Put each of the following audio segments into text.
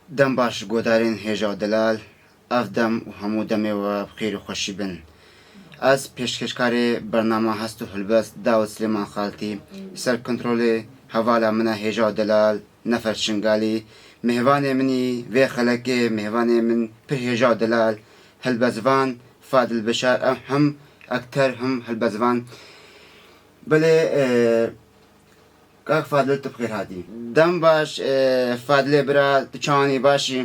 دم باش گودارین هێژا و دلال ئەف دەم و هەموو دەمێوە بخێر و خۆشی بن. ئەس پێشکەشکارێ بەرنامە هەست و هەلبەست داوت سلێمان خاڵتی سەر کنترۆلێ هەوالا منە هێژا و دلال نەفەر شنگالی میهوانێ منی وێ خەلەکێ میهوانێ من پر هێژا و دلال هەلبەزوان فادل بشار هەم ئەکتەر هەم هەلبەزوان بلێ کاک فادل تو بخێر هاتی دەم باش فادلێ برا چاوانی باشی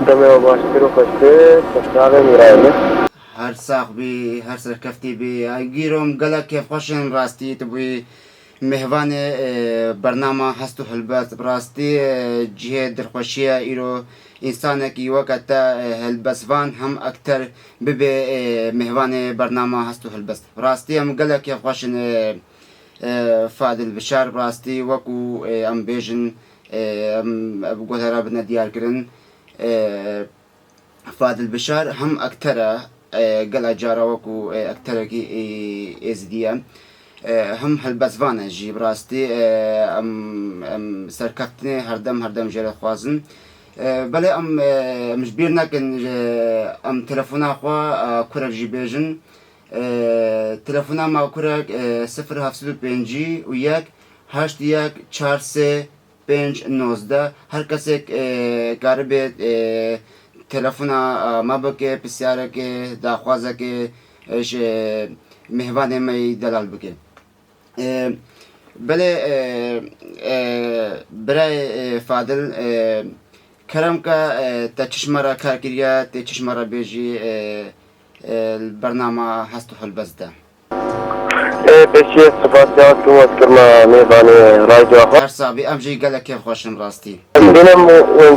دەمێەوە باشتر و خۆشتر خۆشناڵێ میرایە هەر ساق بی هەر سەرکەفتی بی گیرۆم گەلک کێفخۆشن ڕاستی تو بووی میهوانێ بەرنامە هەست و هەلبەست ڕاستی جihê دڵخۆشیە ئیرۆ ئینسانێکی وەکە te هەلبەسڤان هەم ئەکتەر ببێ میهوانێ بەرنامە هەست و هەلبەست ڕاستی ئەم گەلک کێفخۆشن فادل بشار ڕاستی وەکو ئەم بێژن گۆتەرە بنە دیارکردن فادل بشار هەم ئەکتەرە گەلە جارە وەکو ئەکتەرێکی ئێزدیە هەم هەلبەسڤانە ژی ڕاستی ئەم سەرکەفتنێ هەردەم ژێرە خوازن بەڵێ ئەمش بیر نەکەن ئەم تەلەفۆناخوا کورە ژی بێژن تلفۆنا ماکورک 075 و 1 81 43 519 هەر کەسێک کاربێت تلفۆنا ما بکێ پرسیارێکێ داخوازەکێ میهوانێ مەی دەلال بکێ بەڵێ برای فادل کەرەم کە تە چشمەرە کارکردە تێ چشمەرە بێژی البرنامە هەست و هەلبەستدا پێشیە سپاسیات و وەسکردمە میێبانێ ڕایدۆخوا هەر سابی ئەمژەی گەلە کێفخۆشم ڕاستی بینم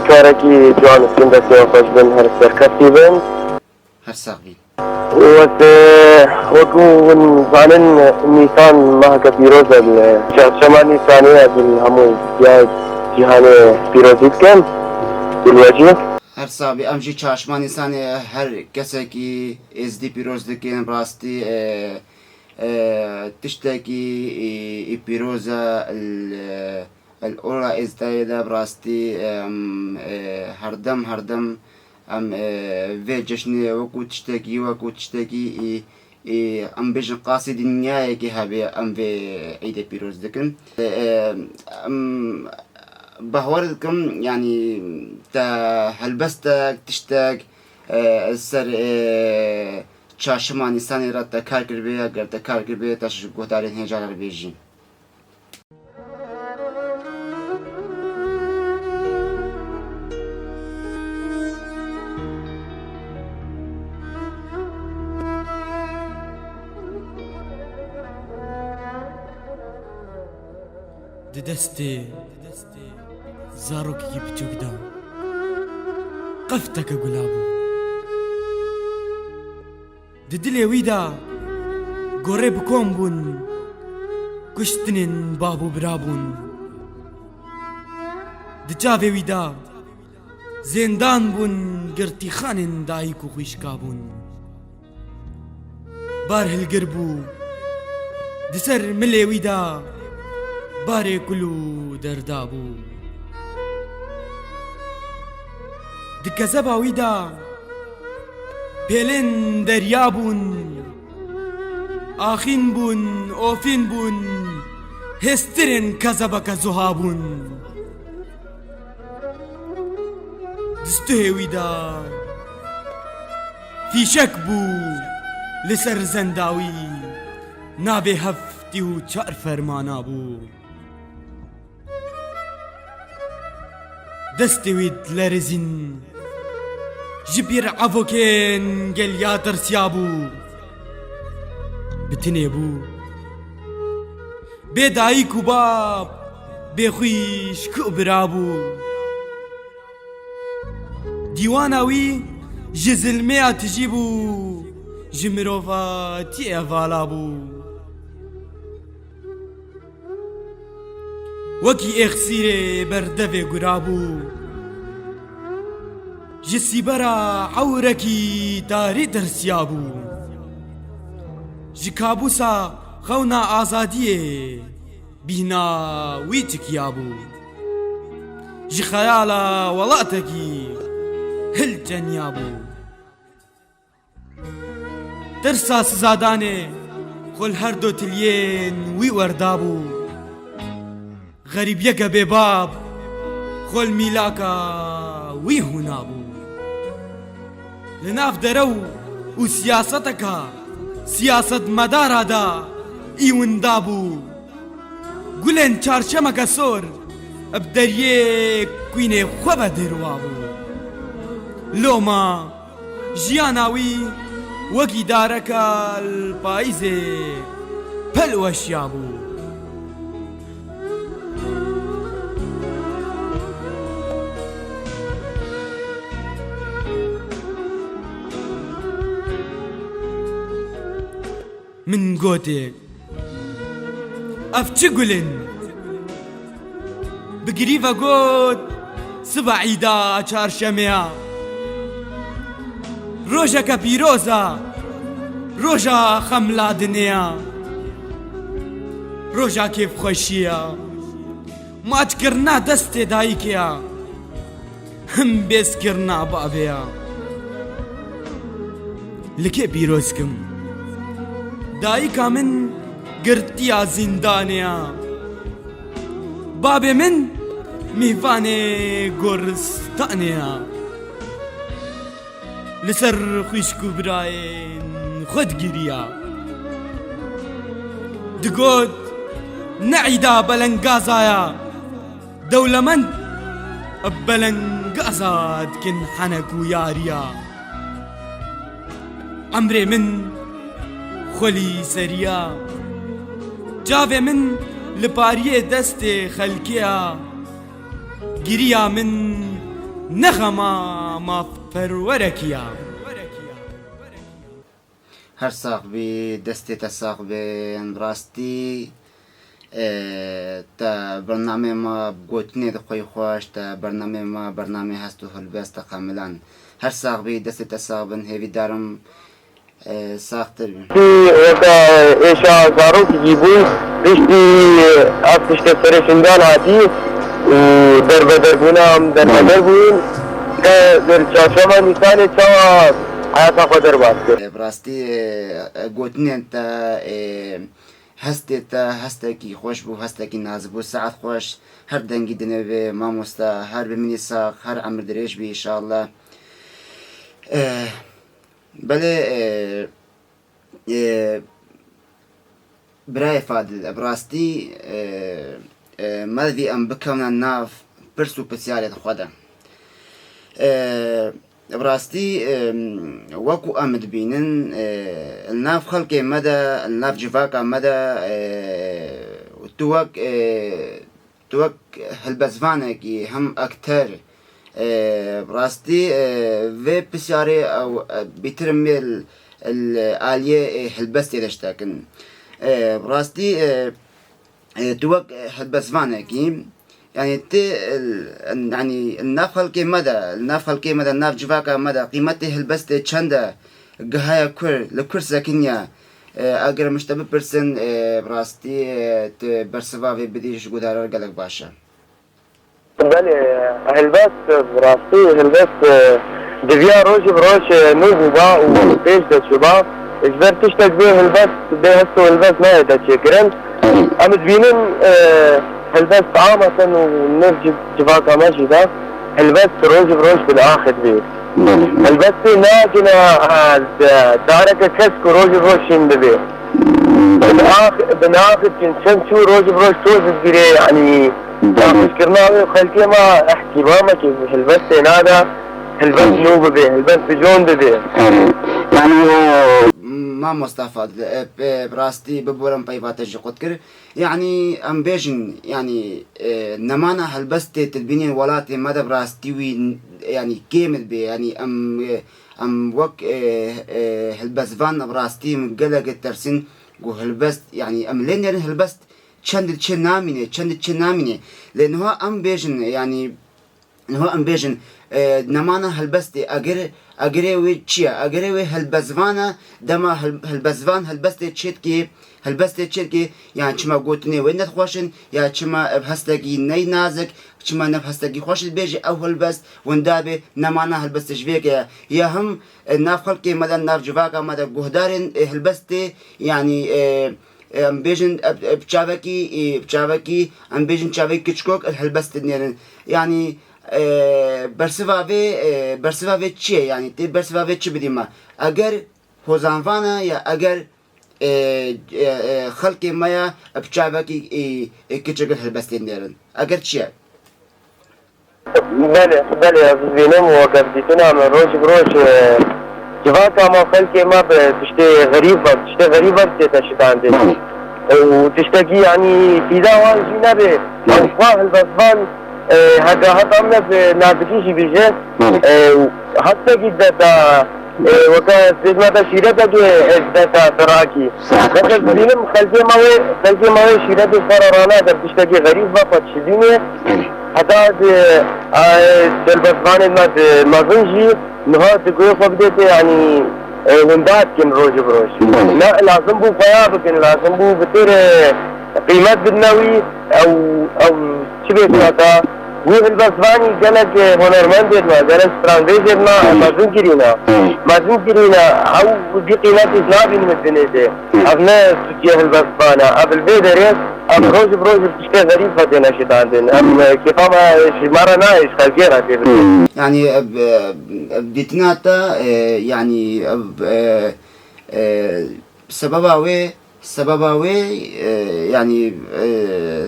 کارێکی جوان سکن دەستێوە خۆش بن هەر سەرکەفتی بن هەر ساقی وەکو زانن نیسان ماهەکە پیرۆزە چەما نیسانەیە هەموو جیهانێ پیرۆزی بکەن دڵوەجی هەر سابی ئەمژی چاشمانیسانێ هەر کەسێکی ئێزدی پیرۆز دەکەن ڕاستی تشتێکی پیرۆزە ئۆرا ئێزدایەدا ڕاستی هەردەم ئەم vê ceşnê wekû tiştekî em bêjin qasî dinyayekê hebe em vê eîdê pîroz dikin باور dikim yani te helbestek tiştek ser çaşima nîsanê re te kar kiribê eger te kar kiribê te ji guhdarên hêjalar bêjî دەستێ زارۆکێکی بچووکدا قەفتەکە گولابوو دلێویدا گۆڕێ بکۆم بوون کوشتنێن باب و برابوون دچاوێویدا زێندان بوون گرتی خانێن دایک و خویشکا بوون بار هەلگر بوو دسەر ملێویدا بارێ گول و دەردا بوو دکەزە باویدا پێلێن دەریا بوون ئاخین بوون ئۆفین بوون هێسترێن کەزەبەکە زوها بوون دستو هێویدا فیشەک بوو لەسەر زەنداوی نابێ هەفتی و چار فەرمانە بوو دەستێویت لە رزین ji بیر عەڤۆکێن گەلیا دەرسیا بوو بتنێ بوو بێ دایک و باب بێ خویشک و برا بوو دیواناوی ji zilmêya tijî bû ji mirovatiyê vala bû وەکی ئێخسیرێ بەردەvê گورا بوو ji sîbera hewrekî darî dersya bû ji kabûsa xewna azadiyê bîna wî tikiya bû جي خيالا ولقتكي هل جنيابو ترسا سزاداني خل هردو تلين وي وردابو غريب يقا بباب خل ميلاكا وي هنابو لناف درو وسياستكا سياسة مدارا دا ايون دابو قلن چارشمكا سور بدريه كويني خوبا دروابو لوما جياناوي وكي داركا البايزي بلوشيابو من قوتك افتش قلن بقريفة قوت سبع عيدا چارشميا روجا كبيروزا روجا خملا دنيا روجا كيف خوشيا ما تكرنا دست دايكيا هم بس كرنا بابيا لكي بيروزكم دايكا من قرتيا زندانيا بابي من ميفاني قرستانيا لسر خوشكو براين خود قريا دقود نعيدا بلنقازايا دولة من بلنقازاد كن حنكو ياريا عمري من خولي سريا جاوه من لباريه دست خلقيا قريا من نغما ما فروركيا هر ساق بي دستي تساق بي براستي تا برنامه ما بگوتنی دخوی خوش تا برنامه ما برنامه هستو هلبست کاملا هر ساق بي دستي تساق بن هیوی دارم ساختر بي في وقتا إيشا زاروك يجيبون رشتي أفتش تسرشندان هاتي ودرب دربونام درب دربون در چاشما نساني چاوا حياتا خودر باسكر براستی گوتنی تا هستی تا هسته کی خوش بو هسته کی ناز بو ساعت خوش هر دنگی دنه به ماموستا هر بمینی ساق هر عمر دریش بی انشاءالله بله برای فادل براستی ماذي ام بكونا ناف برسو بسيارة خدا براستی وكو امد بينن الناف خلقي مدى الناف جفاكا مدى توك هالبزفانة كي هم اكتر براستی في بسيارة او بيترمي الآلية هالبستي دشتاكن براستی توك هالبزفانة كي يعني يعني الناف خلقي مدى الناف جفاكا مدى قيمته هالبستي چنده قهايا لكر ساكنيا اگر مشتبه برسن براستی برسوافي بديش قدارر قلق باشا بله هلبس براستی هلبس دبیا روش بروش نوبو با و پیش دچو با اجبر تشتك به هلبس به هستو هلبس ما يدچي كرن امد بينن هلبس عامة ونرجع جفاكا ماشي ده هلبس روش بروش بالاخر بيه هلبس ناجنا دارك كسك روش بروش يندبه بناخد كنشن شو روش بروش توز بيري يعني فكرنا خلكي ما احتمامك هلبس نادا هلبس نوب به هلبس بجون به يعني ما مستفاد براستی ببورم پیوات جقد کر يعني ام بيجن يعني نمانا هلبست تلبينين ولاتي مدى براستي وي يعني كامل بي يعني ام وك هلبسفان براستي مقلق الترسين جو هلبست يعني ام لين هلبست چند نامينه لانه ام بيجن يعني انه ام بيجن نمانا هلبستي اگروی چیه اگروی هلبزوانه دما هلبزوان هلبسته چیت کی یعنی چما گوتنی و ندخوشن یا چما هستگی نی نازک چما نف هستگی خوشت بیجی او هلبست وندابه نمانا هلبست جویکه یا هم ناف خلقی مدن ناف جواکا مدن گهدارن هلبست يعني ام بيجن بچاوكي ام بيجن چاوكي كچكوك هلبست نيرن يعني برسفاوي چیه يعني تي برسفاوي چی بديما اگر هوزانوانا یا اگر خلقی مایا بچاوكي كچكوك هلبست نيرن اگر چیه بله از بینم و گفتیتنا من روش بروش جواکا ما خلقی ما بتشتي غريبة تشتان دي وتشتكي يعني في دواء جنبه أوقاه البصبان هذا من بنادكيش بيجي حتى جدا وكان سيدنا تشيرته جدا تراكي لكن بينهم خلقي ما هو شيرته فرارانا بتشتكي غريبة فتشديني حتى البصبان ما بنجي نهار تقول فبديت يعني وندات كن روج بروش لا لازم بو فيابك لازم بو بتر قيمات بالنوي او شبه هذا وين البصباني قالك هونرماند ما قالك ترانزيت ما زنكرينا او دي قيمات اسلامي من الدنيا ابنا سجيه البصبانه قبل بيدريس ام روج بروج بتشتي غريب فدينا شدان ام كيفما شمارة نايش خلقيرا يعني بديتناتا يعني سبباوي يعني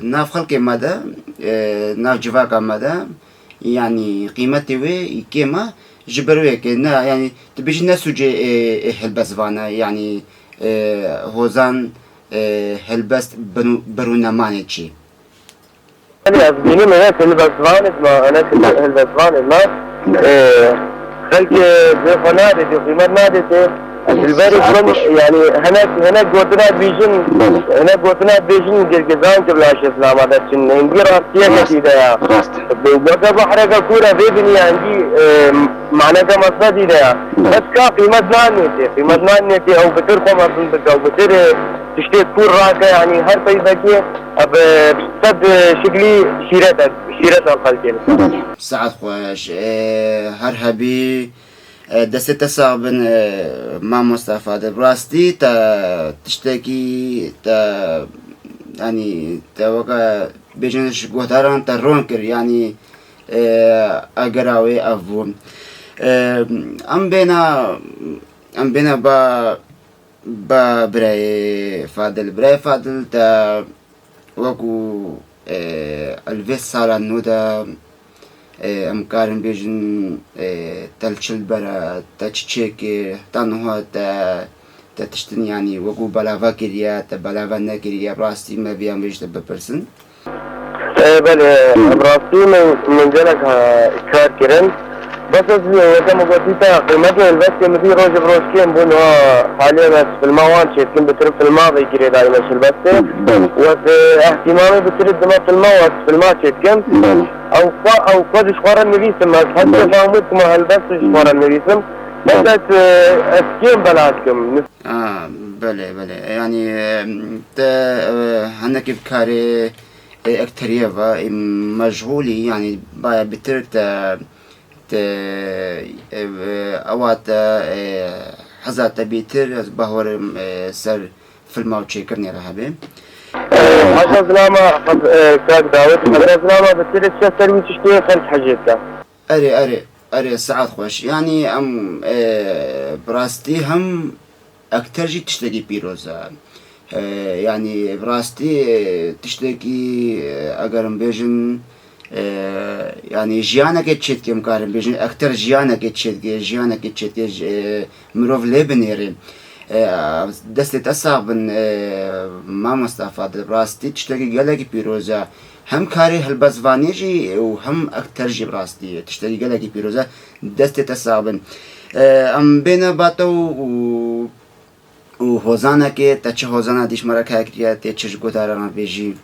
ناف خلقي مدى ناف جواكا مدى يعني قيمتي وي كيما جبرويك يعني تبيش نسوجي هلبسفانا يعني هوزان هلبست برونا مانيتشي أنا أبديني من هناك البصبانة ما أنا كنت البصبانة ما خلق بفنادق وقيمات نادق الباري كم يعني هناك قوتنا بيجن جرجزان قبل عشر سنة هذا شن عندي راستية كتير يا وقت بحرك كورة بيبني عندي معناه كمسألة دي يا بس قيمة نانيتي أو بتر كم أو بتر تشتري كور راكا يعني هر طيبة كي أب صد شكلي شيرة الخلقين سعد خوش هر هبي دست تصابن ما مصطفى براستي تا تشتكي تا يعني تا وقع بيجنش قهداران تا رونكر يعني اقراوي افو ام بينا با براي فادل تا وقو الفيس سالا نودا امكارن بيجن تلشل برا تشيك تنها تشتن يعني وقو بلاغا كريا تبلاغا نكريا براستي ما بيان بيجت ببرسن بله براستي من جلك كار كرن بس كما قلت قيمته البس مدي روج بروش كيم بون حاليا في الموان شايفين بترف في الماضي كري دائما البس واهتمامي بترف دماغ في المواد في الماتش كم او قد شخورا النبيسم حتى فهمتكم هالبس شخورا النبيسم بس اسكيم بلاتكم بله يعني هناك بكاري اكتريا مشغولي يعني بترك اوات حزات بيتر بهور سر فيلم او تشيكرني رهبه حاجة زلامة كاك داوت حاجة زلامة بتصير تشتري وتشتري خلص حاجتك اري ساعات خوش يعني ام براستي هم اكتر جي تشتكي بيروزا يعني براستي تشتكي اگر بيجن يعني جيانا كتشيت كم كارم بيجن اكتر جيانا كتشيت مروف لبنيري دست تصابن ما مصطفى براستي تشتكي قالك بيروزا هم كاري هالبزواني جي وهم اكتر جي براستي تشتكي قالك بيروزا دست تصابن ام بين باتو و هوزانا كي تچ هوزانا ديش مرا كاكريا تچ گوتارا بيجي